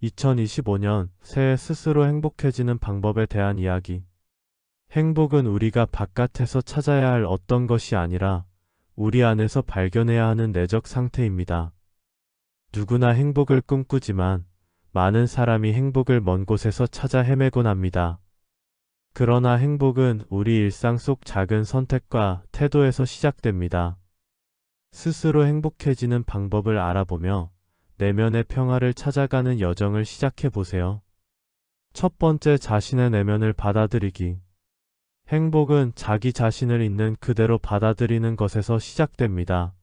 2025년 새해 스스로 행복해지는 방법에 대한 이야기. 행복은 우리가 바깥에서 찾아야 할 어떤 것이 아니라 우리 안에서 발견해야 하는 내적 상태입니다. 누구나 행복을 꿈꾸지만 많은 사람이 행복을 먼 곳에서 찾아 헤매곤 합니다. 그러나 행복은 우리 일상 속 작은 선택과 태도에서 시작됩니다. 스스로 행복해지는 방법을 알아보며 내면의 평화를 찾아가는 여정을 시작해 보세요. 첫 번째, 자신의 내면을 받아들이기. 행복은 자기 자신을 있는 그대로 받아들이는 것에서 시작됩니다.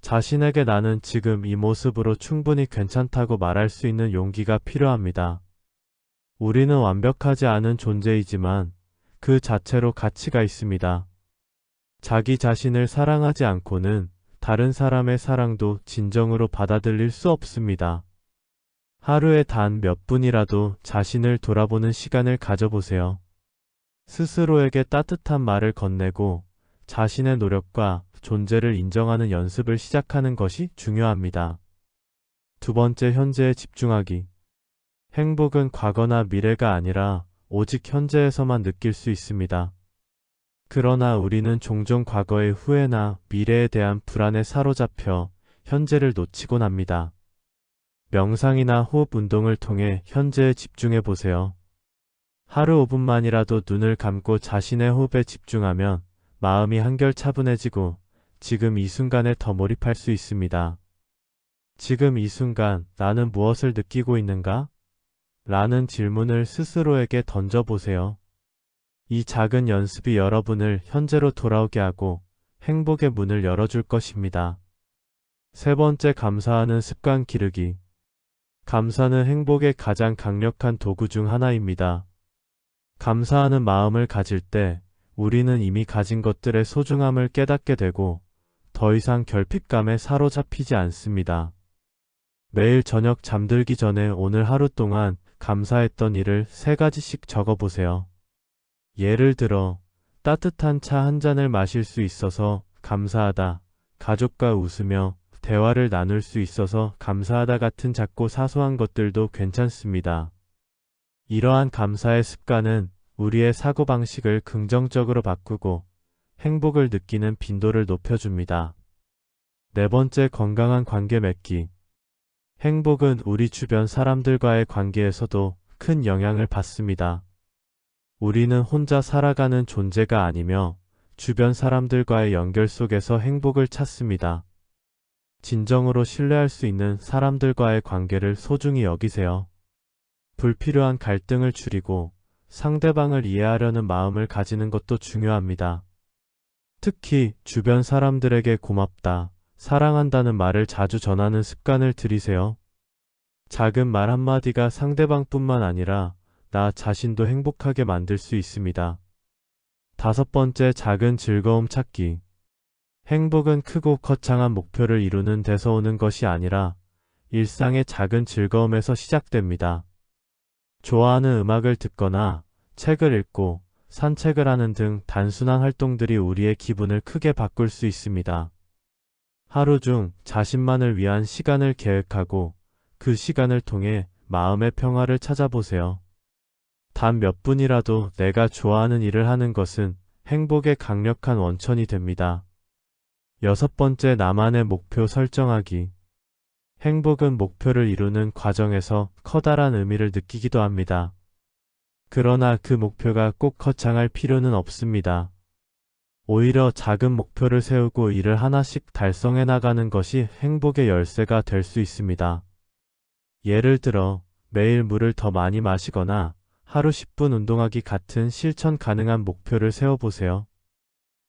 자신에게 나는 지금 이 모습으로 충분히 괜찮다고 말할 수 있는 용기가 필요합니다. 우리는 완벽하지 않은 존재이지만 그 자체로 가치가 있습니다. 자기 자신을 사랑하지 않고는 다른 사람의 사랑도 진정으로 받아들일 수 없습니다. 하루에 단 몇 분이라도 자신을 돌아보는 시간을 가져보세요. 스스로에게 따뜻한 말을 건네고 자신의 노력과 존재를 인정하는 연습을 시작하는 것이 중요합니다. 두 번째, 현재에 집중하기. 행복은 과거나 미래가 아니라 오직 현재에서만 느낄 수 있습니다. 그러나 우리는 종종 과거의 후회나 미래에 대한 불안에 사로잡혀 현재를 놓치곤 합니다. 명상이나 호흡 운동을 통해 현재에 집중해 보세요. 하루 5분만이라도 눈을 감고 자신의 호흡에 집중하면 마음이 한결 차분해지고 지금 이 순간에 더 몰입할 수 있습니다. 지금 이 순간 나는 무엇을 느끼고 있는가? 라는 질문을 스스로에게 던져보세요. 이 작은 연습이 여러분을 현재로 돌아오게 하고 행복의 문을 열어줄 것입니다. 세 번째, 감사하는 습관 기르기. 감사는 행복의 가장 강력한 도구 중 하나입니다. 감사하는 마음을 가질 때 우리는 이미 가진 것들의 소중함을 깨닫게 되고 더 이상 결핍감에 사로잡히지 않습니다. 매일 저녁 잠들기 전에 오늘 하루 동안 감사했던 일을 3가지씩 적어보세요. 예를 들어 따뜻한 차 한 잔을 마실 수 있어서 감사하다, 가족과 웃으며 대화를 나눌 수 있어서 감사하다 같은 작고 사소한 것들도 괜찮습니다. 이러한 감사의 습관은 우리의 사고방식을 긍정적으로 바꾸고 행복을 느끼는 빈도를 높여줍니다. 네 번째, 건강한 관계 맺기. 행복은 우리 주변 사람들과의 관계에서도 큰 영향을 받습니다. 우리는 혼자 살아가는 존재가 아니며 주변 사람들과의 연결 속에서 행복을 찾습니다. 진정으로 신뢰할 수 있는 사람들과의 관계를 소중히 여기세요. 불필요한 갈등을 줄이고 상대방을 이해하려는 마음을 가지는 것도 중요합니다. 특히 주변 사람들에게 고맙다, 사랑한다는 말을 자주 전하는 습관을 들이세요. 작은 말 한마디가 상대방뿐만 아니라 나 자신도 행복하게 만들 수 있습니다. 다섯 번째, 작은 즐거움 찾기. 행복은 크고 거창한 목표를 이루는 데서 오는 것이 아니라 일상의 작은 즐거움에서 시작됩니다. 좋아하는 음악을 듣거나 책을 읽고 산책을 하는 등 단순한 활동들이 우리의 기분을 크게 바꿀 수 있습니다. 하루 중 자신만을 위한 시간을 계획하고 그 시간을 통해 마음의 평화를 찾아보세요. 단 몇 분이라도 내가 좋아하는 일을 하는 것은 행복의 강력한 원천이 됩니다. 여섯 번째, 나만의 목표 설정하기. 행복은 목표를 이루는 과정에서 커다란 의미를 느끼기도 합니다. 그러나 그 목표가 꼭 거창할 필요는 없습니다. 오히려 작은 목표를 세우고 이를 하나씩 달성해 나가는 것이 행복의 열쇠가 될 수 있습니다. 예를 들어 매일 물을 더 많이 마시거나 하루 10분 운동하기 같은 실천 가능한 목표를 세워보세요.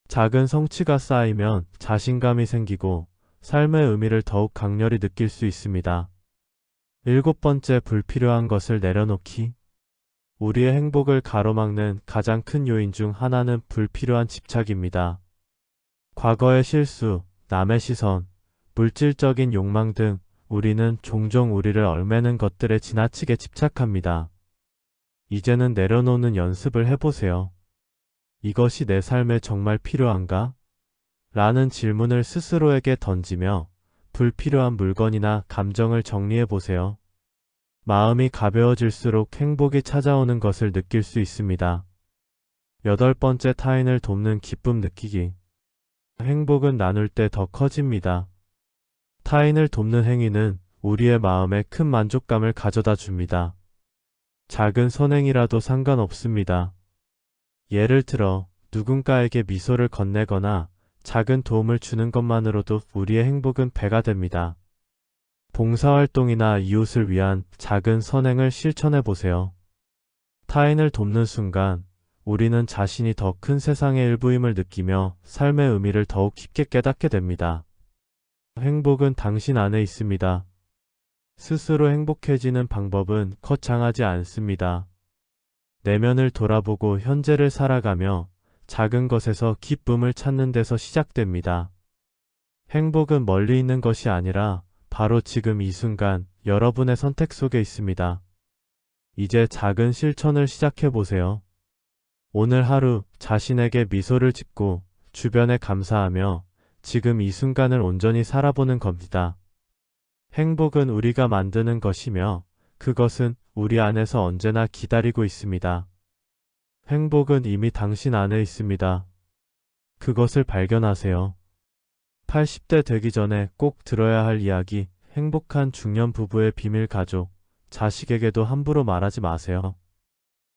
작은 성취가 쌓이면 자신감이 생기고 삶의 의미를 더욱 강렬히 느낄 수 있습니다. 일곱 번째, 불필요한 것을 내려놓기. 우리의 행복을 가로막는 가장 큰 요인 중 하나는 불필요한 집착입니다. 과거의 실수, 남의 시선, 물질적인 욕망 등 우리는 종종 우리를 얽매는 것들에 지나치게 집착합니다. 이제는 내려놓는 연습을 해보세요. 이것이 내 삶에 정말 필요한가? 라는 질문을 스스로에게 던지며 불필요한 물건이나 감정을 정리해보세요. 마음이 가벼워질수록 행복이 찾아오는 것을 느낄 수 있습니다. 8번째, 타인을 돕는 기쁨 느끼기. 행복은 나눌 때 더 커집니다. 타인을 돕는 행위는 우리의 마음에 큰 만족감을 가져다 줍니다. 작은 선행이라도 상관없습니다. 예를 들어 누군가에게 미소를 건네거나 작은 도움을 주는 것만으로도 우리의 행복은 배가 됩니다. 봉사활동이나 이웃을 위한 작은 선행을 실천해 보세요. 타인을 돕는 순간 우리는 자신이 더 큰 세상의 일부임을 느끼며 삶의 의미를 더욱 깊게 깨닫게 됩니다. 행복은 당신 안에 있습니다. 스스로 행복해지는 방법은 거창하지 않습니다. 내면을 돌아보고 현재를 살아가며 작은 것에서 기쁨을 찾는 데서 시작됩니다. 행복은 멀리 있는 것이 아니라 바로 지금 이 순간 여러분의 선택 속에 있습니다. 이제 작은 실천을 시작해 보세요. 오늘 하루 자신에게 미소를 짓고 주변에 감사하며 지금 이 순간을 온전히 살아보는 겁니다. 행복은 우리가 만드는 것이며 그것은 우리 안에서 언제나 기다리고 있습니다. 행복은 이미 당신 안에 있습니다. 그것을 발견하세요. 80대 되기 전에 꼭 들어야 할 이야기, 행복한 중년 부부의 비밀. 가족, 자식에게도 함부로 말하지 마세요.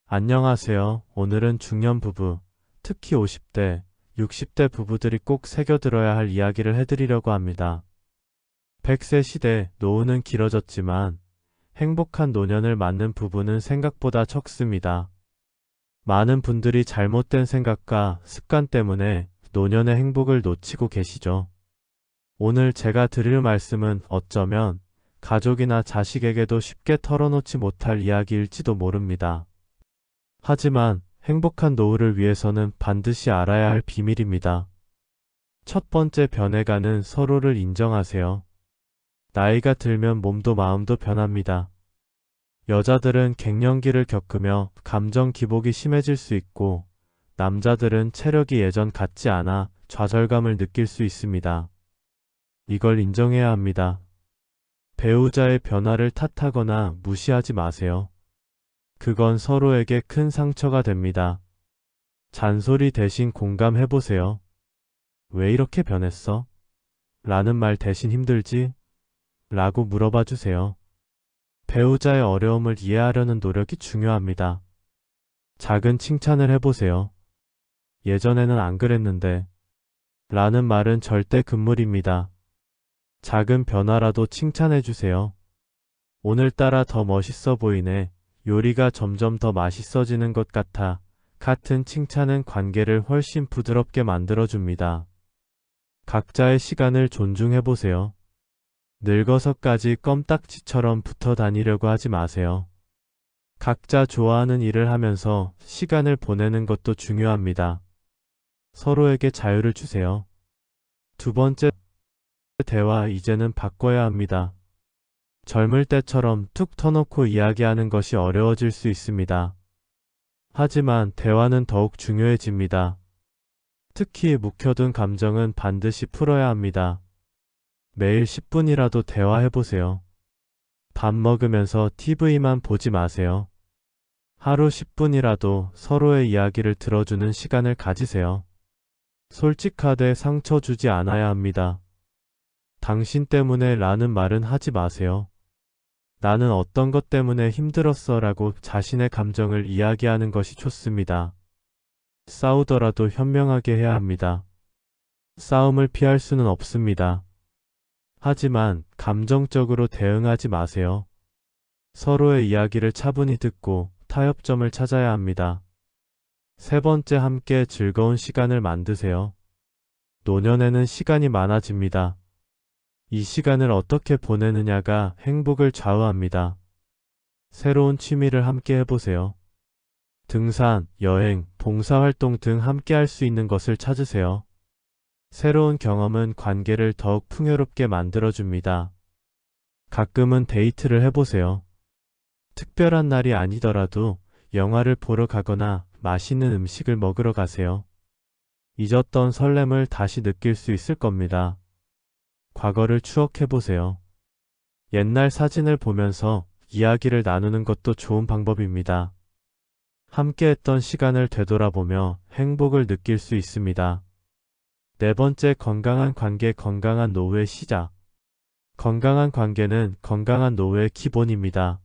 안녕하세요. 오늘은 중년 부부, 특히 50대, 60대 부부들이 꼭 새겨들어야 할 이야기를 해드리려고 합니다. 100세 시대, 노후는 길어졌지만 행복한 노년을 맞는 부부는 생각보다 적습니다. 많은 분들이 잘못된 생각과 습관 때문에 노년의 행복을 놓치고 계시죠. 오늘 제가 드릴 말씀은 어쩌면 가족이나 자식에게도 쉽게 털어놓지 못할 이야기일지도 모릅니다. 하지만 행복한 노후를 위해서는 반드시 알아야 할 비밀입니다. 첫 번째, 변해가는 서로를 인정하세요. 나이가 들면 몸도 마음도 변합니다. 여자들은 갱년기를 겪으며 감정 기복이 심해질 수 있고 남자들은 체력이 예전 같지 않아 좌절감을 느낄 수 있습니다. 이걸 인정해야 합니다. 배우자의 변화를 탓하거나 무시하지 마세요. 그건 서로에게 큰 상처가 됩니다. 잔소리 대신 공감해보세요. 왜 이렇게 변했어? 라는 말 대신 힘들지? 라고 물어봐 주세요. 배우자의 어려움을 이해하려는 노력이 중요합니다. 작은 칭찬을 해보세요. 예전에는 안 그랬는데 라는 말은 절대 금물입니다. 작은 변화라도 칭찬해 주세요. 오늘따라 더 멋있어 보이네. 요리가 점점 더 맛있어지는 것 같아. 같은 칭찬은 관계를 훨씬 부드럽게 만들어줍니다. 각자의 시간을 존중해보세요. 늙어서까지 껌딱지처럼 붙어 다니려고 하지 마세요. 각자 좋아하는 일을 하면서 시간을 보내는 것도 중요합니다. 서로에게 자유를 주세요. 두 번째, 대화. 이제는 바꿔야 합니다. 젊을 때처럼 툭 터놓고 이야기하는 것이 어려워질 수 있습니다. 하지만 대화는 더욱 중요해집니다. 특히 묵혀둔 감정은 반드시 풀어야 합니다. 매일 10분이라도 대화해보세요. 밥 먹으면서 TV만 보지 마세요. 하루 10분이라도 서로의 이야기를 들어주는 시간을 가지세요. 솔직하되 상처 주지 않아야 합니다. 당신 때문에 라는 말은 하지 마세요. 나는 어떤 것 때문에 힘들었어 라고 자신의 감정을 이야기하는 것이 좋습니다. 싸우더라도 현명하게 해야 합니다. 싸움을 피할 수는 없습니다. 하지만 감정적으로 대응하지 마세요. 서로의 이야기를 차분히 듣고 타협점을 찾아야 합니다. 세 번째, 함께 즐거운 시간을 만드세요. 노년에는 시간이 많아집니다. 이 시간을 어떻게 보내느냐가 행복을 좌우합니다. 새로운 취미를 함께 해보세요. 등산, 여행, 봉사활동 등 함께 할 수 있는 것을 찾으세요. 새로운 경험은 관계를 더욱 풍요롭게 만들어줍니다. 가끔은 데이트를 해보세요. 특별한 날이 아니더라도 영화를 보러 가거나 맛있는 음식을 먹으러 가세요. 잊었던 설렘을 다시 느낄 수 있을 겁니다. 과거를 추억해보세요. 옛날 사진을 보면서 이야기를 나누는 것도 좋은 방법입니다. 함께했던 시간을 되돌아보며 행복을 느낄 수 있습니다. 네 번째, 건강한 관계, 건강한 노후의 시작. 건강한 관계는 건강한 노후의 기본입니다.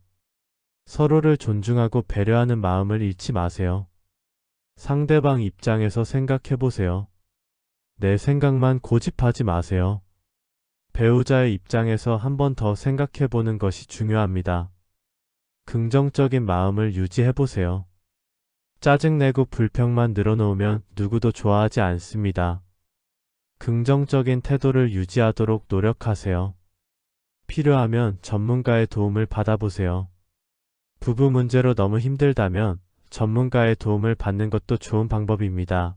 서로를 존중하고 배려하는 마음을 잃지 마세요. 상대방 입장에서 생각해 보세요. 내 생각만 고집하지 마세요. 배우자의 입장에서 한 번 더 생각해 보는 것이 중요합니다. 긍정적인 마음을 유지해 보세요. 짜증내고 불평만 늘어놓으면 누구도 좋아하지 않습니다. 긍정적인 태도를 유지하도록 노력하세요. 필요하면 전문가의 도움을 받아보세요. 부부 문제로 너무 힘들다면 전문가의 도움을 받는 것도 좋은 방법입니다.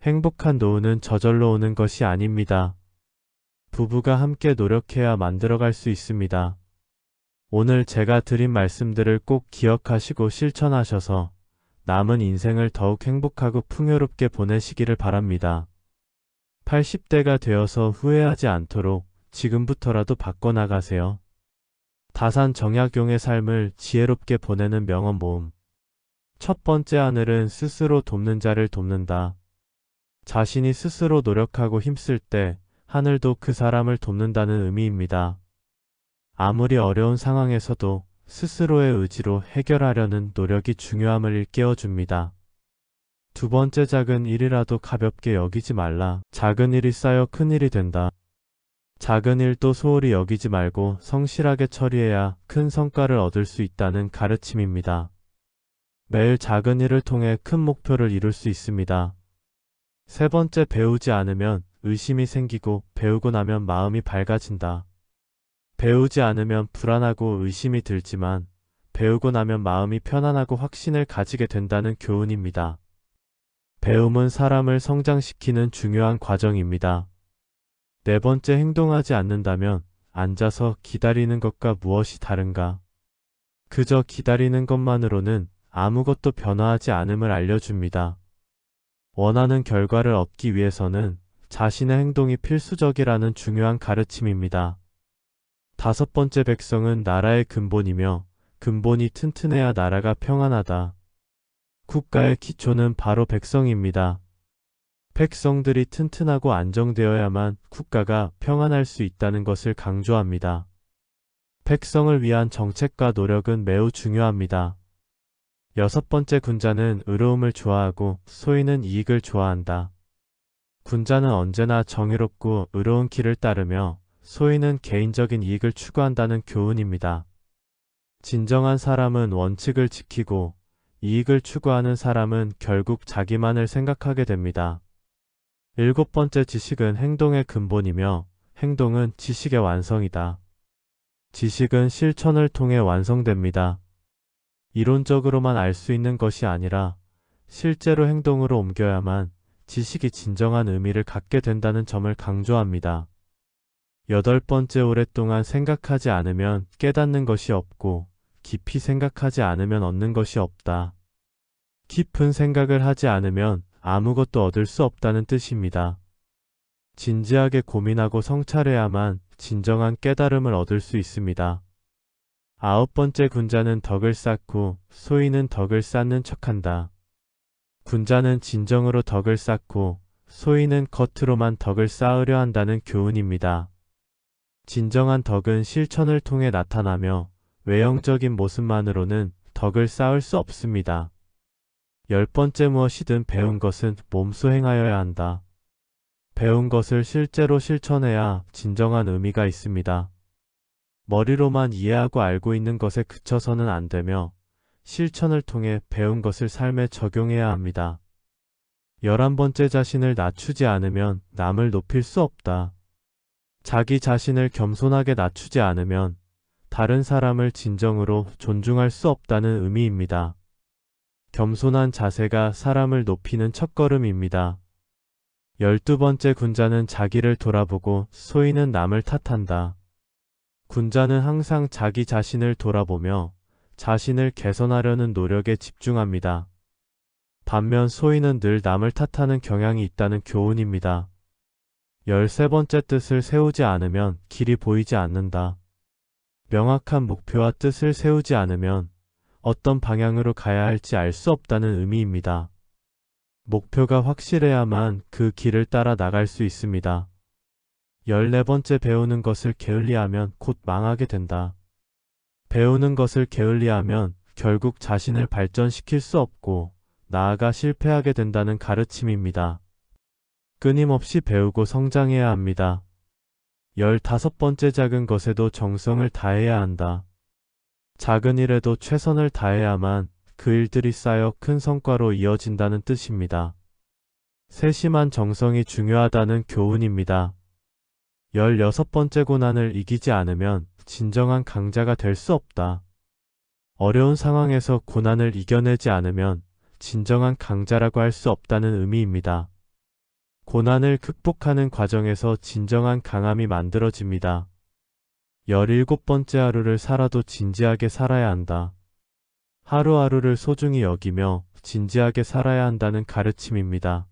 행복한 노후는 저절로 오는 것이 아닙니다. 부부가 함께 노력해야 만들어갈 수 있습니다. 오늘 제가 드린 말씀들을 꼭 기억하시고 실천하셔서 남은 인생을 더욱 행복하고 풍요롭게 보내시기를 바랍니다. 80대가 되어서 후회하지 않도록 지금부터라도 바꿔나가세요. 다산 정약용의 삶을 지혜롭게 보내는 명언 모음. 첫 번째, 하늘은 스스로 돕는 자를 돕는다. 자신이 스스로 노력하고 힘쓸 때 하늘도 그 사람을 돕는다는 의미입니다. 아무리 어려운 상황에서도 스스로의 의지로 해결하려는 노력이 중요함을 일깨워줍니다. 두 번째, 작은 일이라도 가볍게 여기지 말라. 작은 일이 쌓여 큰 일이 된다. 작은 일도 소홀히 여기지 말고 성실하게 처리해야 큰 성과를 얻을 수 있다는 가르침입니다. 매일 작은 일을 통해 큰 목표를 이룰 수 있습니다. 세 번째, 배우지 않으면 의심이 생기고 배우고 나면 마음이 밝아진다. 배우지 않으면 불안하고 의심이 들지만 배우고 나면 마음이 편안하고 확신을 가지게 된다는 교훈입니다. 배움은 사람을 성장시키는 중요한 과정입니다. 네 번째, 행동하지 않는다면 앉아서 기다리는 것과 무엇이 다른가? 그저 기다리는 것만으로는 아무것도 변화하지 않음을 알려줍니다. 원하는 결과를 얻기 위해서는 자신의 행동이 필수적이라는 중요한 가르침입니다. 다섯 번째, 백성은 나라의 근본이며 근본이 튼튼해야 나라가 평안하다. 국가의 기초는 바로 백성입니다. 백성들이 튼튼하고 안정되어야만 국가가 평안할 수 있다는 것을 강조합니다. 백성을 위한 정책과 노력은 매우 중요합니다. 여섯 번째, 군자는 의로움을 좋아하고 소인은 이익을 좋아한다. 군자는 언제나 정의롭고 의로운 길을 따르며 소인은 개인적인 이익을 추구한다는 교훈입니다. 진정한 사람은 원칙을 지키고 이익을 추구하는 사람은 결국 자기만을 생각하게 됩니다. 일곱 번째, 지식은 행동의 근본이며 행동은 지식의 완성이다. 지식은 실천을 통해 완성됩니다. 이론적으로만 알 수 있는 것이 아니라 실제로 행동으로 옮겨야만 지식이 진정한 의미를 갖게 된다는 점을 강조합니다. 여덟 번째, 오랫동안 생각하지 않으면 깨닫는 것이 없고 깊이 생각하지 않으면 얻는 것이 없다. 깊은 생각을 하지 않으면 아무것도 얻을 수 없다는 뜻입니다. 진지하게 고민하고 성찰해야만 진정한 깨달음을 얻을 수 있습니다. 아홉 번째, 군자는 덕을 쌓고 소인은 덕을 쌓는 척한다. 군자는 진정으로 덕을 쌓고 소인은 겉으로만 덕을 쌓으려 한다는 교훈입니다. 진정한 덕은 실천을 통해 나타나며 외형적인 모습만으로는 덕을 쌓을 수 없습니다. 열 번째, 무엇이든 배운 것은 몸소 행하여야 한다. 배운 것을 실제로 실천해야 진정한 의미가 있습니다. 머리로만 이해하고 알고 있는 것에 그쳐서는 안 되며 실천을 통해 배운 것을 삶에 적용해야 합니다. 11번째, 자신을 낮추지 않으면 남을 높일 수 없다. 자기 자신을 겸손하게 낮추지 않으면 다른 사람을 진정으로 존중할 수 없다는 의미입니다. 겸손한 자세가 사람을 높이는 첫걸음입니다. 12번째, 군자는 자기를 돌아보고 소인은 남을 탓한다. 군자는 항상 자기 자신을 돌아보며 자신을 개선하려는 노력에 집중합니다. 반면 소인은 늘 남을 탓하는 경향이 있다는 교훈입니다. 13번째, 뜻을 세우지 않으면 길이 보이지 않는다. 명확한 목표와 뜻을 세우지 않으면 어떤 방향으로 가야 할지 알 수 없다는 의미입니다. 목표가 확실해야만 그 길을 따라 나갈 수 있습니다. 14번째 배우는 것을 게을리하면 곧 망하게 된다. 배우는 것을 게을리하면 결국 자신을 발전시킬 수 없고 나아가 실패하게 된다는 가르침입니다. 끊임없이 배우고 성장해야 합니다. 15번째 작은 것에도 정성을 다해야 한다. 작은 일에도 최선을 다해야만 그 일들이 쌓여 큰 성과로 이어진다는 뜻입니다. 세심한 정성이 중요하다는 교훈입니다. 16번째 고난을 이기지 않으면 진정한 강자가 될 수 없다. 어려운 상황에서 고난을 이겨내지 않으면 진정한 강자라고 할 수 없다는 의미입니다. 고난을 극복하는 과정에서 진정한 강함이 만들어집니다. 17번째 하루를 살아도 진지하게 살아야 한다. 하루하루를 소중히 여기며 진지하게 살아야 한다는 가르침입니다.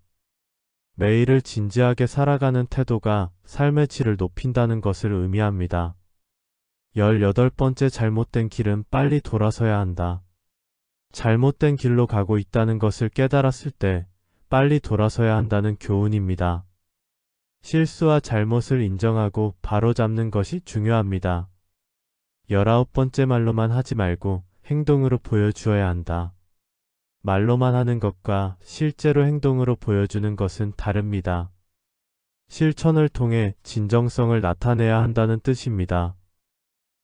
매일을 진지하게 살아가는 태도가 삶의 질을 높인다는 것을 의미합니다. 18번째 잘못된 길은 빨리 돌아서야 한다. 잘못된 길로 가고 있다는 것을 깨달았을 때 빨리 돌아서야 한다는 교훈입니다. 실수와 잘못을 인정하고 바로잡는 것이 중요합니다. 19번째 말로만 하지 말고 행동으로 보여주어야 한다. 말로만 하는 것과 실제로 행동으로 보여주는 것은 다릅니다. 실천을 통해 진정성을 나타내야 한다는 뜻입니다.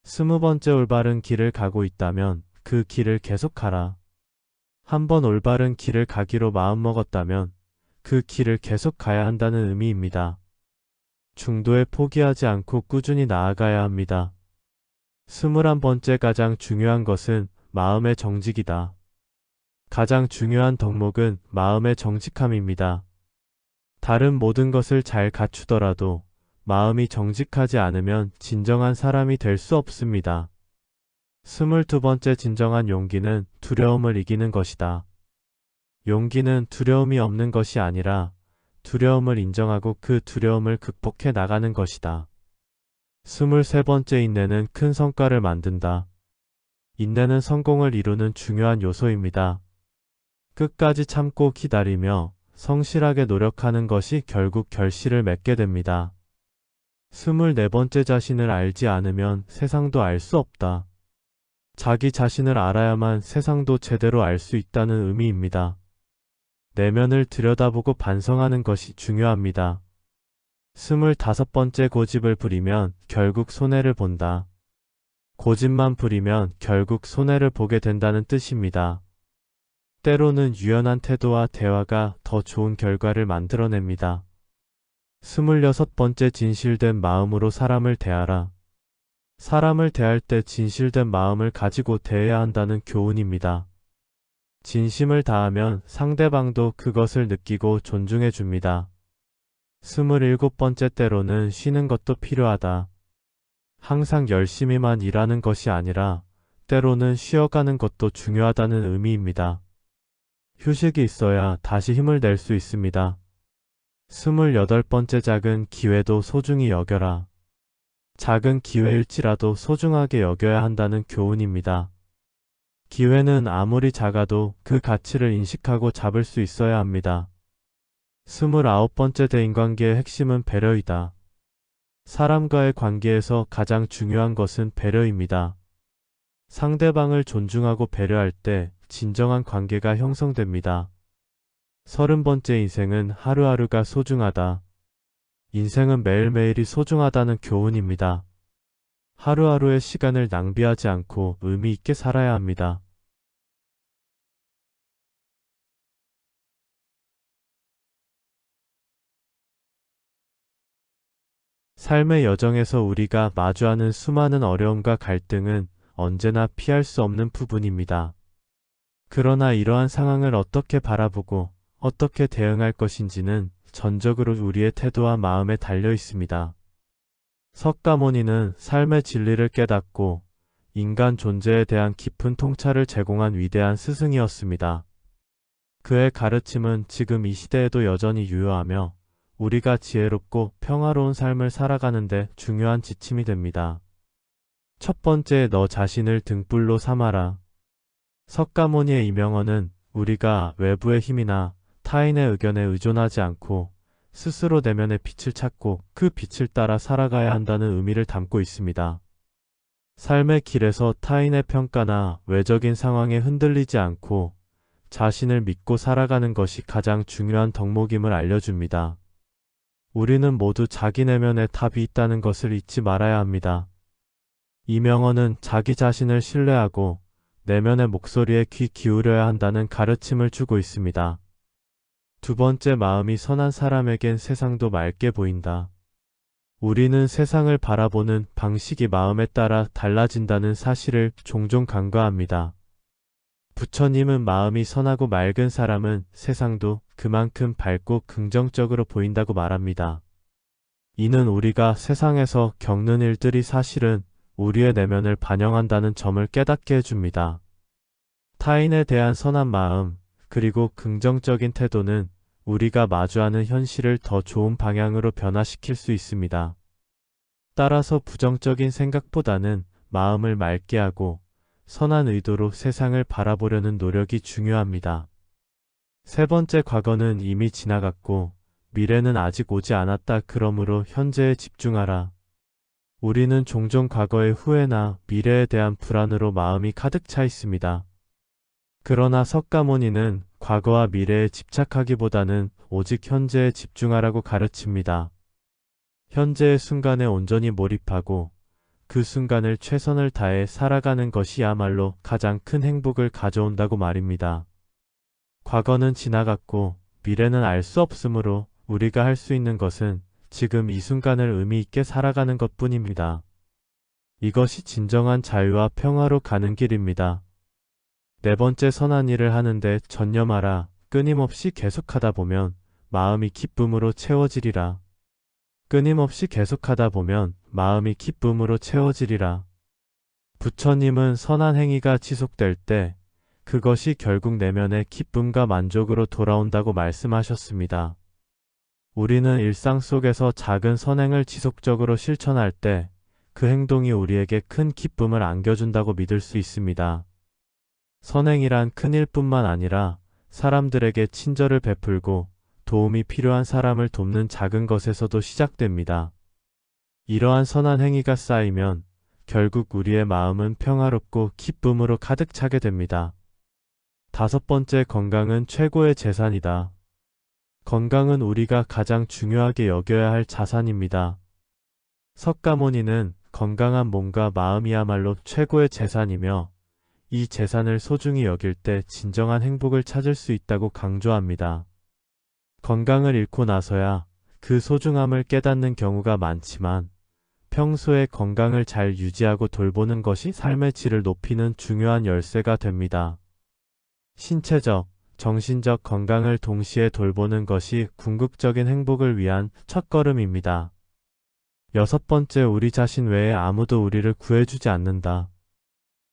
20번째 올바른 길을 가고 있다면 그 길을 계속하라. 한번 올바른 길을 가기로 마음먹었다면 그 길을 계속 가야 한다는 의미입니다. 중도에 포기하지 않고 꾸준히 나아가야 합니다. 21번째 가장 중요한 것은 마음의 정직이다. 가장 중요한 덕목은 마음의 정직함입니다. 다른 모든 것을 잘 갖추더라도 마음이 정직하지 않으면 진정한 사람이 될 수 없습니다. 22번째 진정한 용기는 두려움을 이기는 것이다. 용기는 두려움이 없는 것이 아니라 두려움을 인정하고 그 두려움을 극복해 나가는 것이다. 23번째 인내는 큰 성과를 만든다. 인내는 성공을 이루는 중요한 요소입니다. 끝까지 참고 기다리며 성실하게 노력하는 것이 결국 결실을 맺게 됩니다. 24번째 자신을 알지 않으면 세상도 알 수 없다. 자기 자신을 알아야만 세상도 제대로 알 수 있다는 의미입니다. 내면을 들여다보고 반성하는 것이 중요합니다. 25번째 고집을 부리면 결국 손해를 본다. 고집만 부리면 결국 손해를 보게 된다는 뜻입니다. 때로는 유연한 태도와 대화가 더 좋은 결과를 만들어냅니다. 26번째 진실된 마음으로 사람을 대하라. 사람을 대할 때 진실된 마음을 가지고 대해야 한다는 교훈입니다. 진심을 다하면 상대방도 그것을 느끼고 존중해 줍니다. 27번째 때로는 쉬는 것도 필요하다. 항상 열심히만 일하는 것이 아니라 때로는 쉬어가는 것도 중요하다는 의미입니다. 휴식이 있어야 다시 힘을 낼 수 있습니다. 28번째 작은 기회도 소중히 여겨라. 작은 기회일지라도 소중하게 여겨야 한다는 교훈입니다. 기회는 아무리 작아도 그 가치를 인식하고 잡을 수 있어야 합니다. 29번째 대인관계의 핵심은 배려이다. 사람과의 관계에서 가장 중요한 것은 배려입니다. 상대방을 존중하고 배려할 때 진정한 관계가 형성됩니다. 30번째 인생은 하루하루가 소중하다. 인생은 매일매일이 소중하다는 교훈입니다. 하루하루의 시간을 낭비하지 않고 의미 있게 살아야 합니다. 삶의 여정에서 우리가 마주하는 수많은 어려움과 갈등은 언제나 피할 수 없는 부분입니다. 그러나 이러한 상황을 어떻게 바라보고 어떻게 대응할 것인지는 전적으로 우리의 태도와 마음에 달려 있습니다. 석가모니는 삶의 진리를 깨닫고 인간 존재에 대한 깊은 통찰을 제공한 위대한 스승이었습니다. 그의 가르침은 지금 이 시대에도 여전히 유효하며 우리가 지혜롭고 평화로운 삶을 살아가는 데 중요한 지침이 됩니다. 첫 번째, 너 자신을 등불로 삼아라. 석가모니의 이 명언은 우리가 외부의 힘이나 타인의 의견에 의존하지 않고 스스로 내면의 빛을 찾고 그 빛을 따라 살아가야 한다는 의미를 담고 있습니다. 삶의 길에서 타인의 평가나 외적인 상황에 흔들리지 않고 자신을 믿고 살아가는 것이 가장 중요한 덕목임을 알려줍니다. 우리는 모두 자기 내면에 답이 있다는 것을 잊지 말아야 합니다. 이 명언은 자기 자신을 신뢰하고 내면의 목소리에 귀 기울여야 한다는 가르침을 주고 있습니다. 두 번째, 마음이 선한 사람에겐 세상도 맑게 보인다. 우리는 세상을 바라보는 방식이 마음에 따라 달라진다는 사실을 종종 간과합니다. 부처님은 마음이 선하고 맑은 사람은 세상도 그만큼 밝고 긍정적으로 보인다고 말합니다. 이는 우리가 세상에서 겪는 일들이 사실은 우리의 내면을 반영한다는 점을 깨닫게 해줍니다. 타인에 대한 선한 마음, 그리고 긍정적인 태도는 우리가 마주하는 현실을 더 좋은 방향으로 변화시킬 수 있습니다. 따라서 부정적인 생각보다는 마음을 맑게 하고 선한 의도로 세상을 바라보려는 노력이 중요합니다. 세 번째, 과거는 이미 지나갔고 미래는 아직 오지 않았다. 그러므로 현재에 집중하라. 우리는 종종 과거의 후회나 미래에 대한 불안으로 마음이 가득 차 있습니다. 그러나 석가모니는 과거와 미래에 집착하기보다는 오직 현재에 집중하라고 가르칩니다. 현재의 순간에 온전히 몰입하고 그 순간을 최선을 다해 살아가는 것이야말로 가장 큰 행복을 가져온다고 말입니다. 과거는 지나갔고 미래는 알 수 없으므로 우리가 할 수 있는 것은 지금 이 순간을 의미 있게 살아가는 것뿐입니다. 이것이 진정한 자유와 평화로 가는 길입니다. 네 번째, 선한 일을 하는데 전념하라. 끊임없이 계속하다 보면 마음이 기쁨으로 채워지리라. 끊임없이 계속하다 보면 마음이 기쁨으로 채워지리라. 부처님은 선한 행위가 지속될 때 그것이 결국 내면의 기쁨과 만족으로 돌아온다고 말씀하셨습니다. 우리는 일상 속에서 작은 선행을 지속적으로 실천할 때 그 행동이 우리에게 큰 기쁨을 안겨준다고 믿을 수 있습니다. 선행이란 큰일뿐만 아니라 사람들에게 친절을 베풀고 도움이 필요한 사람을 돕는 작은 것에서도 시작됩니다. 이러한 선한 행위가 쌓이면 결국 우리의 마음은 평화롭고 기쁨으로 가득 차게 됩니다. 다섯 번째, 건강은 최고의 재산이다. 건강은 우리가 가장 중요하게 여겨야 할 자산입니다. 석가모니는 건강한 몸과 마음이야말로 최고의 재산이며 이 재산을 소중히 여길 때 진정한 행복을 찾을 수 있다고 강조합니다. 건강을 잃고 나서야 그 소중함을 깨닫는 경우가 많지만 평소에 건강을 잘 유지하고 돌보는 것이 삶의 질을 높이는 중요한 열쇠가 됩니다. 신체적, 정신적 건강을 동시에 돌보는 것이 궁극적인 행복을 위한 첫걸음입니다. 여섯 번째, 우리 자신 외에 아무도 우리를 구해주지 않는다.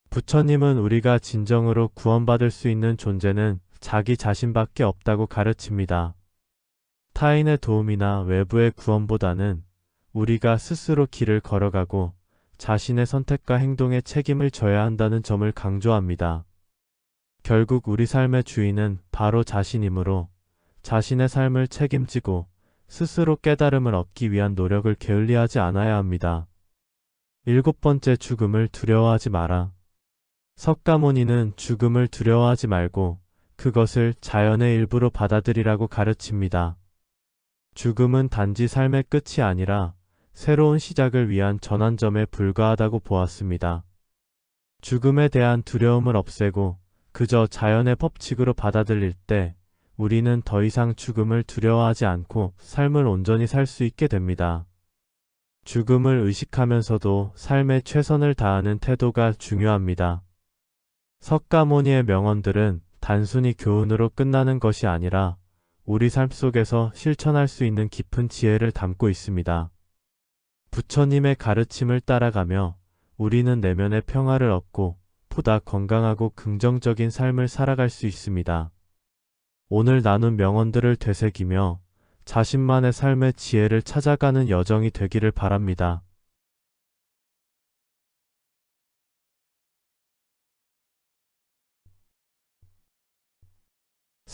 부처님은 우리가 진정으로 구원받을 수 있는 존재는 자기 자신밖에 없다고 가르칩니다. 타인의 도움이나 외부의 구원보다는 우리가 스스로 길을 걸어가고 자신의 선택과 행동에 책임을 져야 한다는 점을 강조합니다. 결국 우리 삶의 주인은 바로 자신이므로 자신의 삶을 책임지고 스스로 깨달음을 얻기 위한 노력을 게을리하지 않아야 합니다. 일곱 번째, 죽음을 두려워하지 마라. 석가모니는 죽음을 두려워하지 말고 그것을 자연의 일부로 받아들이라고 가르칩니다. 죽음은 단지 삶의 끝이 아니라 새로운 시작을 위한 전환점에 불과하다고 보았습니다. 죽음에 대한 두려움을 없애고 그저 자연의 법칙으로 받아들일 때 우리는 더 이상 죽음을 두려워하지 않고 삶을 온전히 살 수 있게 됩니다. 죽음을 의식하면서도 삶에 최선을 다하는 태도가 중요합니다. 석가모니의 명언들은 단순히 교훈으로 끝나는 것이 아니라 우리 삶 속에서 실천할 수 있는 깊은 지혜를 담고 있습니다. 부처님의 가르침을 따라가며 우리는 내면의 평화를 얻고 보다 건강하고 긍정적인 삶을 살아갈 수 있습니다. 오늘 나눈 명언들을 되새기며 자신만의 삶의 지혜를 찾아가는 여정이 되기를 바랍니다.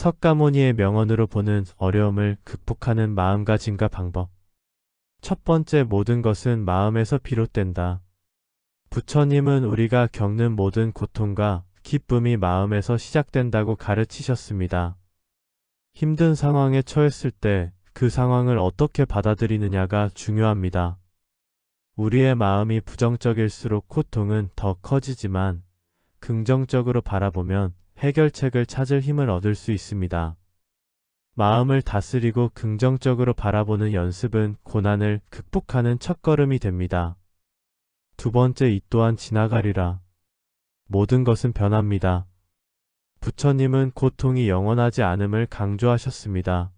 석가모니의 명언으로 보는 어려움을 극복하는 마음가짐과 방법. 첫 번째, 모든 것은 마음에서 비롯된다. 부처님은 우리가 겪는 모든 고통과 기쁨이 마음에서 시작된다고 가르치셨습니다. 힘든 상황에 처했을 때 그 상황을 어떻게 받아들이느냐가 중요합니다. 우리의 마음이 부정적일수록 고통은 더 커지지만 긍정적으로 바라보면 해결책을 찾을 힘을 얻을 수 있습니다. 마음을 다스리고 긍정적으로 바라보는 연습은 고난을 극복하는 첫걸음이 됩니다. 두 번째, 이 또한 지나가리라. 모든 것은 변합니다. 부처님은 고통이 영원하지 않음을 강조하셨습니다.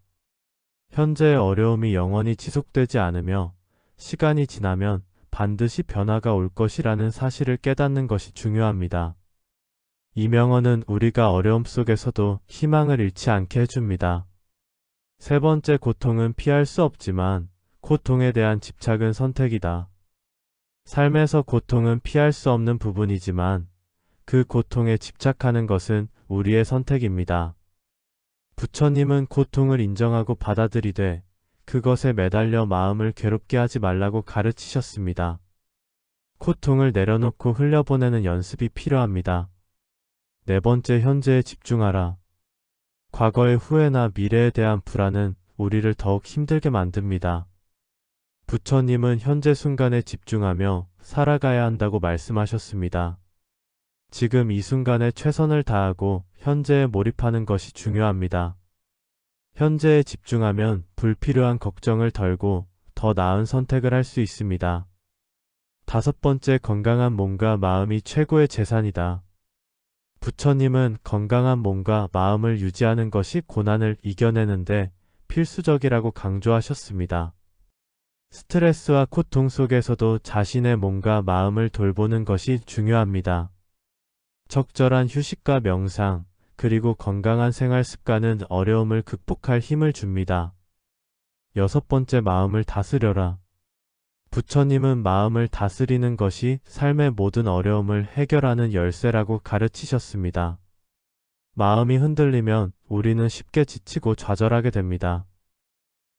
현재의 어려움이 영원히 지속되지 않으며 시간이 지나면 반드시 변화가 올 것이라는 사실을 깨닫는 것이 중요합니다. 이 명언은 우리가 어려움 속에서도 희망을 잃지 않게 해줍니다. 세 번째, 고통은 피할 수 없지만 고통에 대한 집착은 선택이다. 삶에서 고통은 피할 수 없는 부분이지만 그 고통에 집착하는 것은 우리의 선택입니다. 부처님은 고통을 인정하고 받아들이되 그것에 매달려 마음을 괴롭게 하지 말라고 가르치셨습니다. 고통을 내려놓고 흘려보내는 연습이 필요합니다. 네 번째, 현재에 집중하라. 과거의 후회나 미래에 대한 불안은 우리를 더욱 힘들게 만듭니다. 부처님은 현재 순간에 집중하며 살아가야 한다고 말씀하셨습니다. 지금 이 순간에 최선을 다하고 현재에 몰입하는 것이 중요합니다. 현재에 집중하면 불필요한 걱정을 덜고 더 나은 선택을 할 수 있습니다. 다섯 번째, 건강한 몸과 마음이 최고의 재산이다. 부처님은 건강한 몸과 마음을 유지하는 것이 고난을 이겨내는데 필수적이라고 강조하셨습니다. 스트레스와 고통 속에서도 자신의 몸과 마음을 돌보는 것이 중요합니다. 적절한 휴식과 명상, 그리고 건강한 생활 습관은 어려움을 극복할 힘을 줍니다. 여섯 번째, 마음을 다스려라. 부처님은 마음을 다스리는 것이 삶의 모든 어려움을 해결하는 열쇠라고 가르치셨습니다. 마음이 흔들리면 우리는 쉽게 지치고 좌절하게 됩니다.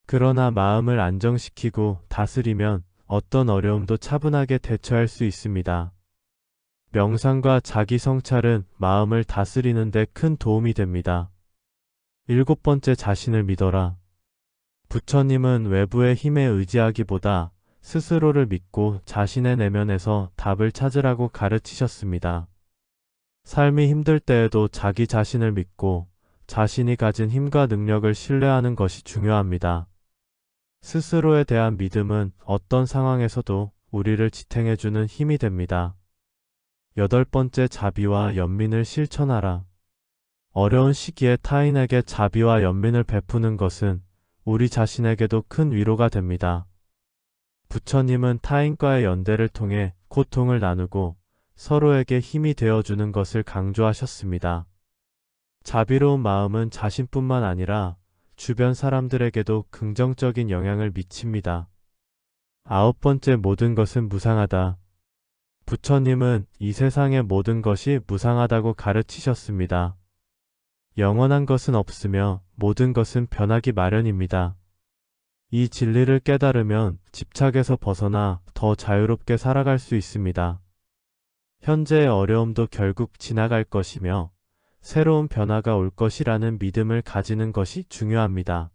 그러나 마음을 안정시키고 다스리면 어떤 어려움도 차분하게 대처할 수 있습니다. 명상과 자기 성찰은 마음을 다스리는 데 큰 도움이 됩니다. 일곱 번째, 자신을 믿어라. 부처님은 외부의 힘에 의지하기보다 스스로를 믿고 자신의 내면에서 답을 찾으라고 가르치셨습니다. 삶이 힘들 때에도 자기 자신을 믿고 자신이 가진 힘과 능력을 신뢰하는 것이 중요합니다. 스스로에 대한 믿음은 어떤 상황에서도 우리를 지탱해주는 힘이 됩니다. 여덟 번째, 자비와 연민을 실천하라. 어려운 시기에 타인에게 자비와 연민을 베푸는 것은 우리 자신에게도 큰 위로가 됩니다. 부처님은 타인과의 연대를 통해 고통을 나누고 서로에게 힘이 되어주는 것을 강조하셨습니다. 자비로운 마음은 자신뿐만 아니라 주변 사람들에게도 긍정적인 영향을 미칩니다. 아홉 번째, 모든 것은 무상하다. 부처님은 이 세상의 모든 것이 무상하다고 가르치셨습니다. 영원한 것은 없으며 모든 것은 변하기 마련입니다. 이 진리를 깨달으면 집착에서 벗어나 더 자유롭게 살아갈 수 있습니다. 현재의 어려움도 결국 지나갈 것이며 새로운 변화가 올 것이라는 믿음을 가지는 것이 중요합니다.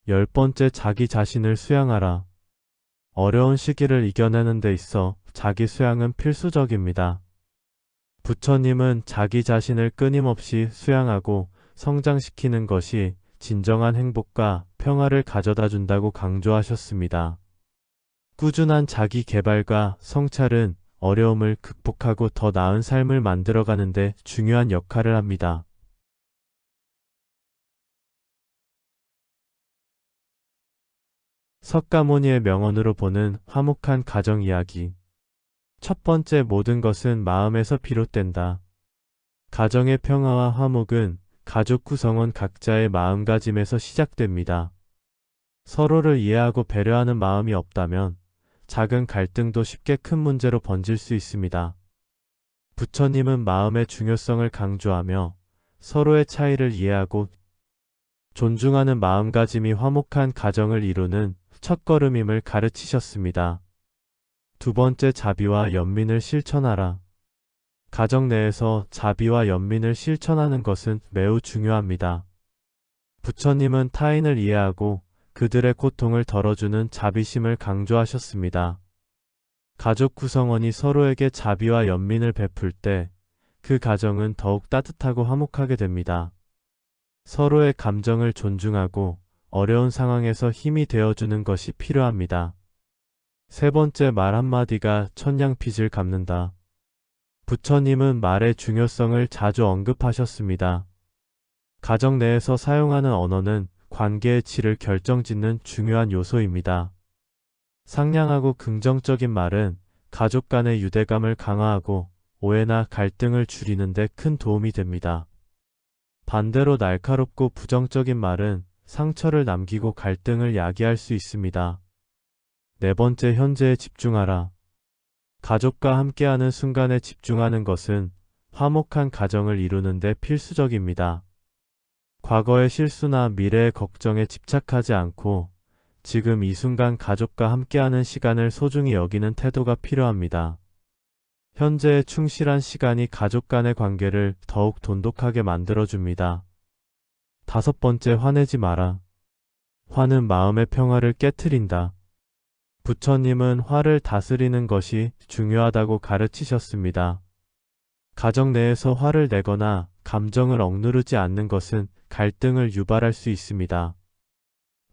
열 번째, 자기 자신을 수양하라. 어려운 시기를 이겨내는 데 있어 자기 수양은 필수적입니다. 부처님은 자기 자신을 끊임없이 수양하고 성장시키는 것이 진정한 행복과 평화를 가져다 준다고 강조하셨습니다. 꾸준한 자기 개발과 성찰은 어려움을 극복하고 더 나은 삶을 만들어가는 데 중요한 역할을 합니다. 석가모니의 명언으로 보는 화목한 가정 이야기. 첫 번째, 모든 것은 마음에서 비롯된다. 가정의 평화와 화목은 가족 구성원 각자의 마음가짐에서 시작됩니다. 서로를 이해하고 배려하는 마음이 없다면 작은 갈등도 쉽게 큰 문제로 번질 수 있습니다. 부처님은 마음의 중요성을 강조하며 서로의 차이를 이해하고 존중하는 마음가짐이 화목한 가정을 이루는 첫걸음임을 가르치셨습니다. 두 번째, 자비와 연민을 실천하라. 가정 내에서 자비와 연민을 실천하는 것은 매우 중요합니다. 부처님은 타인을 이해하고 그들의 고통을 덜어주는 자비심을 강조하셨습니다. 가족 구성원이 서로에게 자비와 연민을 베풀 때 그 가정은 더욱 따뜻하고 화목하게 됩니다. 서로의 감정을 존중하고 어려운 상황에서 힘이 되어주는 것이 필요합니다. 세 번째, 말 한마디가 천냥빚을 갚는다. 부처님은 말의 중요성을 자주 언급하셨습니다. 가정 내에서 사용하는 언어는 관계의 질을 결정짓는 중요한 요소입니다. 상냥하고 긍정적인 말은 가족 간의 유대감을 강화하고 오해나 갈등을 줄이는 데 큰 도움이 됩니다. 반대로 날카롭고 부정적인 말은 상처를 남기고 갈등을 야기할 수 있습니다. 네 번째, 현재에 집중하라. 가족과 함께하는 순간에 집중하는 것은 화목한 가정을 이루는 데 필수적입니다. 과거의 실수나 미래의 걱정에 집착하지 않고 지금 이 순간 가족과 함께하는 시간을 소중히 여기는 태도가 필요합니다. 현재에 충실한 시간이 가족 간의 관계를 더욱 돈독하게 만들어줍니다. 다섯 번째, 화내지 마라. 화는 마음의 평화를 깨트린다. 부처님은 화를 다스리는 것이 중요하다고 가르치셨습니다. 가정 내에서 화를 내거나 감정을 억누르지 않는 것은 갈등을 유발할 수 있습니다.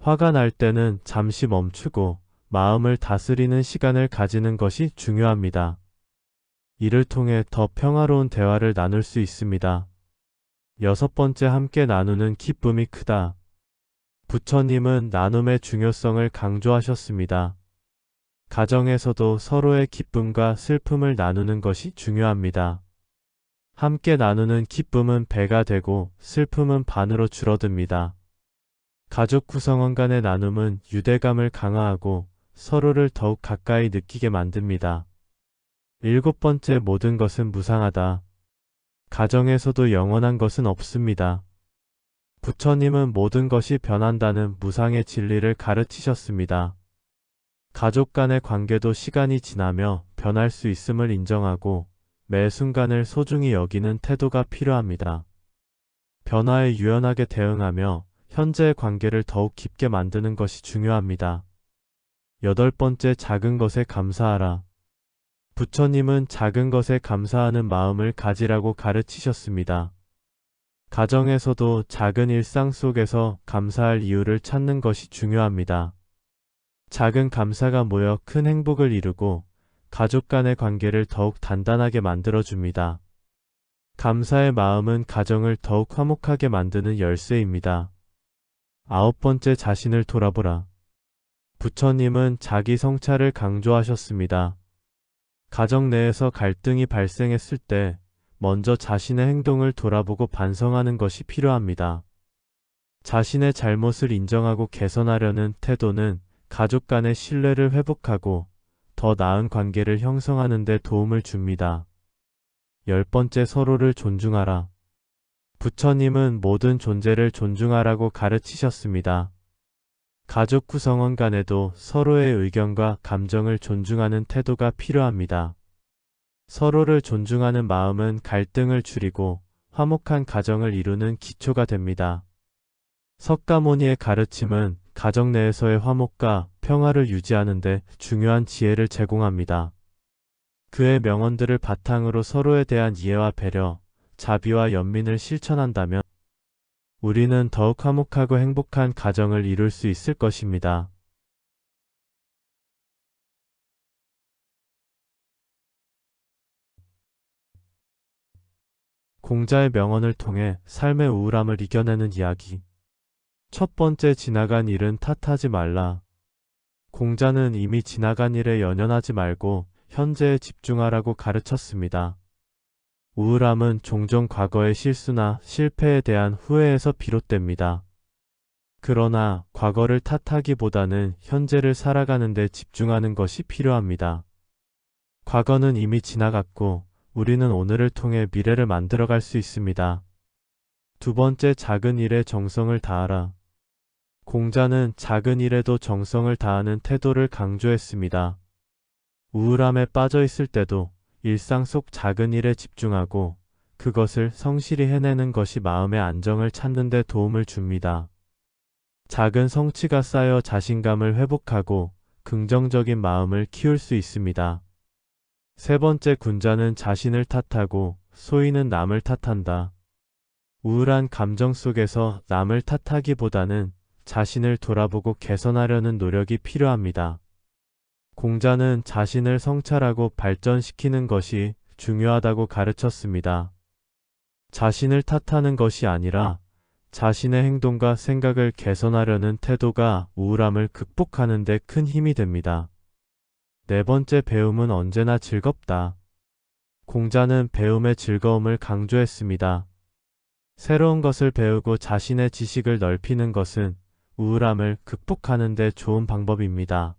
화가 날 때는 잠시 멈추고 마음을 다스리는 시간을 가지는 것이 중요합니다. 이를 통해 더 평화로운 대화를 나눌 수 있습니다. 여섯 번째, 함께 나누는 기쁨이 크다. 부처님은 나눔의 중요성을 강조하셨습니다. 가정에서도 서로의 기쁨과 슬픔을 나누는 것이 중요합니다. 함께 나누는 기쁨은 배가 되고 슬픔은 반으로 줄어듭니다. 가족 구성원 간의 나눔은 유대감을 강화하고 서로를 더욱 가까이 느끼게 만듭니다. 일곱 번째, 모든 것은 무상하다. 가정에서도 영원한 것은 없습니다. 부처님은 모든 것이 변한다는 무상의 진리를 가르치셨습니다. 가족 간의 관계도 시간이 지나며 변할 수 있음을 인정하고 매 순간을 소중히 여기는 태도가 필요합니다. 변화에 유연하게 대응하며 현재의 관계를 더욱 깊게 만드는 것이 중요합니다. 여덟 번째, 작은 것에 감사하라. 부처님은 작은 것에 감사하는 마음을 가지라고 가르치셨습니다. 가정에서도 작은 일상 속에서 감사할 이유를 찾는 것이 중요합니다. 작은 감사가 모여 큰 행복을 이루고 가족 간의 관계를 더욱 단단하게 만들어줍니다. 감사의 마음은 가정을 더욱 화목하게 만드는 열쇠입니다. 아홉 번째, 자신을 돌아보라. 부처님은 자기 성찰을 강조하셨습니다. 가정 내에서 갈등이 발생했을 때 먼저 자신의 행동을 돌아보고 반성하는 것이 필요합니다. 자신의 잘못을 인정하고 개선하려는 태도는 가족 간의 신뢰를 회복하고 더 나은 관계를 형성하는 데 도움을 줍니다. 열 번째, 서로를 존중하라. 부처님은 모든 존재를 존중하라고 가르치셨습니다. 가족 구성원 간에도 서로의 의견과 감정을 존중하는 태도가 필요합니다. 서로를 존중하는 마음은 갈등을 줄이고 화목한 가정을 이루는 기초가 됩니다. 석가모니의 가르침은 가정 내에서의 화목과 평화를 유지하는 데 중요한 지혜를 제공합니다. 그의 명언들을 바탕으로 서로에 대한 이해와 배려, 자비와 연민을 실천한다면 우리는 더욱 화목하고 행복한 가정을 이룰 수 있을 것입니다. 공자의 명언을 통해 삶의 우울함을 이겨내는 이야기. 첫 번째, 지나간 일은 탓하지 말라. 공자는 이미 지나간 일에 연연하지 말고 현재에 집중하라고 가르쳤습니다. 우울함은 종종 과거의 실수나 실패에 대한 후회에서 비롯됩니다. 그러나 과거를 탓하기보다는 현재를 살아가는 데 집중하는 것이 필요합니다. 과거는 이미 지나갔고 우리는 오늘을 통해 미래를 만들어갈 수 있습니다. 두 번째, 작은 일에 정성을 다하라. 공자는 작은 일에도 정성을 다하는 태도를 강조했습니다. 우울함에 빠져 있을 때도 일상 속 작은 일에 집중하고 그것을 성실히 해내는 것이 마음의 안정을 찾는 데 도움을 줍니다. 작은 성취가 쌓여 자신감을 회복하고 긍정적인 마음을 키울 수 있습니다. 세 번째, 군자는 자신을 탓하고 소인은 남을 탓한다. 우울한 감정 속에서 남을 탓하기보다는 자신을 돌아보고 개선하려는 노력이 필요합니다. 공자는 자신을 성찰하고 발전시키는 것이 중요하다고 가르쳤습니다. 자신을 탓하는 것이 아니라 자신의 행동과 생각을 개선하려는 태도가 우울함을 극복하는 데 큰 힘이 됩니다. 네 번째, 배움은 언제나 즐겁다. 공자는 배움의 즐거움을 강조했습니다. 새로운 것을 배우고 자신의 지식을 넓히는 것은 우울함을 극복하는 데 좋은 방법입니다.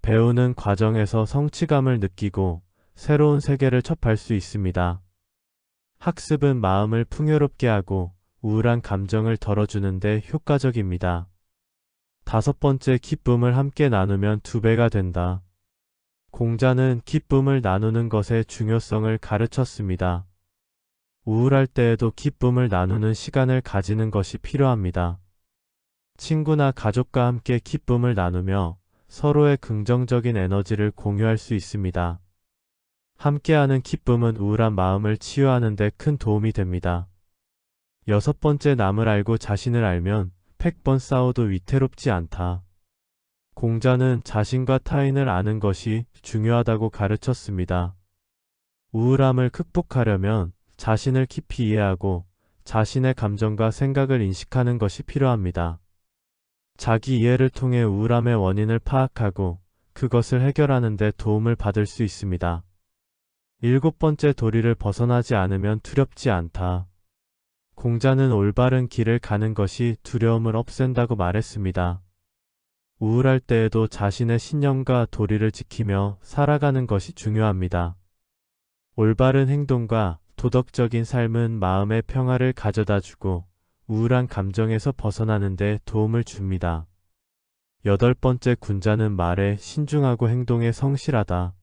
배우는 과정에서 성취감을 느끼고 새로운 세계를 접할 수 있습니다. 학습은 마음을 풍요롭게 하고 우울한 감정을 덜어주는 데 효과적입니다. 다섯 번째, 기쁨을 함께 나누면 두 배가 된다. 공자는 기쁨을 나누는 것의 중요성을 가르쳤습니다. 우울할 때에도 기쁨을 나누는 시간을 가지는 것이 필요합니다. 친구나 가족과 함께 기쁨을 나누며 서로의 긍정적인 에너지를 공유할 수 있습니다. 함께하는 기쁨은 우울한 마음을 치유하는 데 큰 도움이 됩니다. 여섯 번째, 남을 알고 자신을 알면 100번 싸워도 위태롭지 않다. 공자는 자신과 타인을 아는 것이 중요하다고 가르쳤습니다. 우울함을 극복하려면 자신을 깊이 이해하고 자신의 감정과 생각을 인식하는 것이 필요합니다. 자기 이해를 통해 우울함의 원인을 파악하고 그것을 해결하는 데 도움을 받을 수 있습니다. 일곱 번째, 도리를 벗어나지 않으면 두렵지 않다. 공자는 올바른 길을 가는 것이 두려움을 없앤다고 말했습니다. 우울할 때에도 자신의 신념과 도리를 지키며 살아가는 것이 중요합니다. 올바른 행동과 도덕적인 삶은 마음의 평화를 가져다주고 우울한 감정에서 벗어나는 데 도움을 줍니다. 여덟 번째, 군자는 말에 신중하고 행동에 성실하다.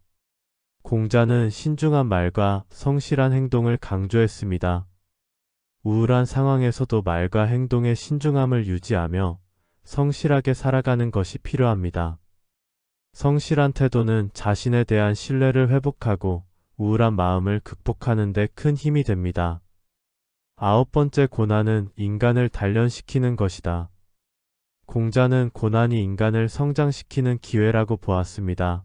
공자는 신중한 말과 성실한 행동을 강조했습니다. 우울한 상황에서도 말과 행동의 신중함을 유지하며 성실하게 살아가는 것이 필요합니다. 성실한 태도는 자신에 대한 신뢰를 회복하고 우울한 마음을 극복하는 데 큰 힘이 됩니다. 아홉 번째, 고난은 인간을 단련시키는 것이다. 공자는 고난이 인간을 성장시키는 기회라고 보았습니다.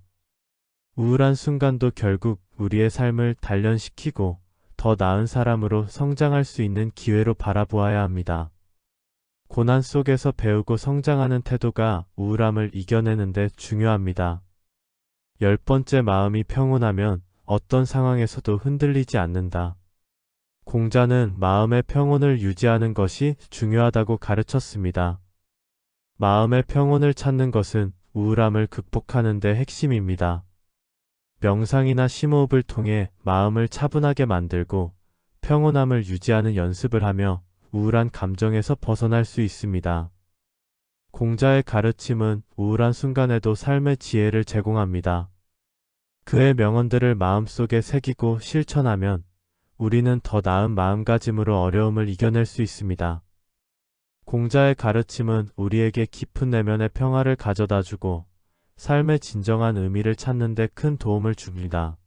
우울한 순간도 결국 우리의 삶을 단련시키고 더 나은 사람으로 성장할 수 있는 기회로 바라보아야 합니다. 고난 속에서 배우고 성장하는 태도가 우울함을 이겨내는 데 중요합니다. 열 번째, 마음이 평온하면 어떤 상황에서도 흔들리지 않는다. 공자는 마음의 평온을 유지하는 것이 중요하다고 가르쳤습니다. 마음의 평온을 찾는 것은 우울함을 극복하는 데 핵심입니다. 명상이나 심호흡을 통해 마음을 차분하게 만들고 평온함을 유지하는 연습을 하며 우울한 감정에서 벗어날 수 있습니다. 공자의 가르침은 우울한 순간에도 삶의 지혜를 제공합니다. 그의 명언들을 마음속에 새기고 실천하면 우리는 더 나은 마음가짐으로 어려움을 이겨낼 수 있습니다. 공자의 가르침은 우리에게 깊은 내면의 평화를 가져다주고 삶의 진정한 의미를 찾는 데 큰 도움을 줍니다.